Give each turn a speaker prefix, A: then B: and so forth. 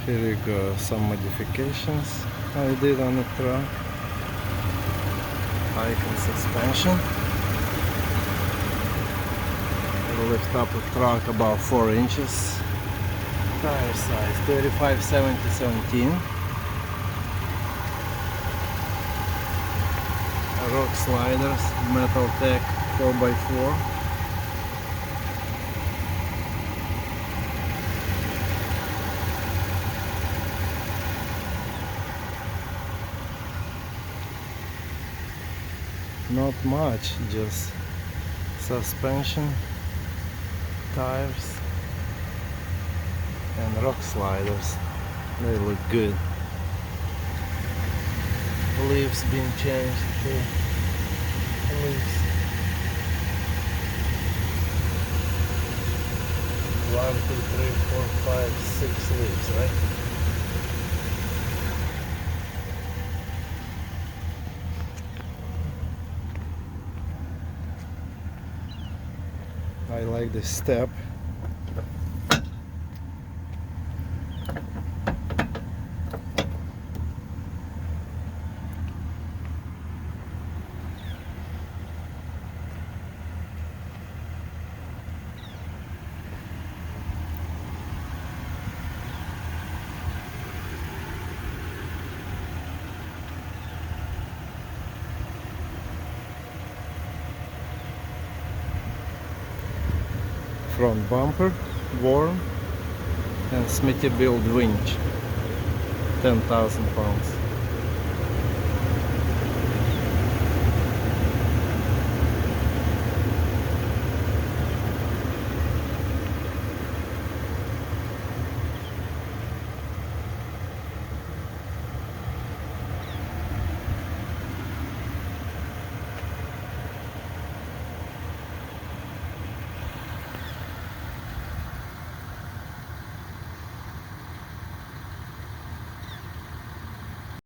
A: Here you go, some modifications I did on the truck. Hike and suspension. I'll lift up the truck about 4 inches. Tire size 35/70/17. Rock sliders, Metal Tech 4x4. Not much, just suspension, tires and rock sliders. They look good. Leaves being changed here. Leaves. 1, 2, 3, 4, 5, 6 leaves, right? I like this step. Front bumper, worn, and Smittybilt winch, 10,000 pounds.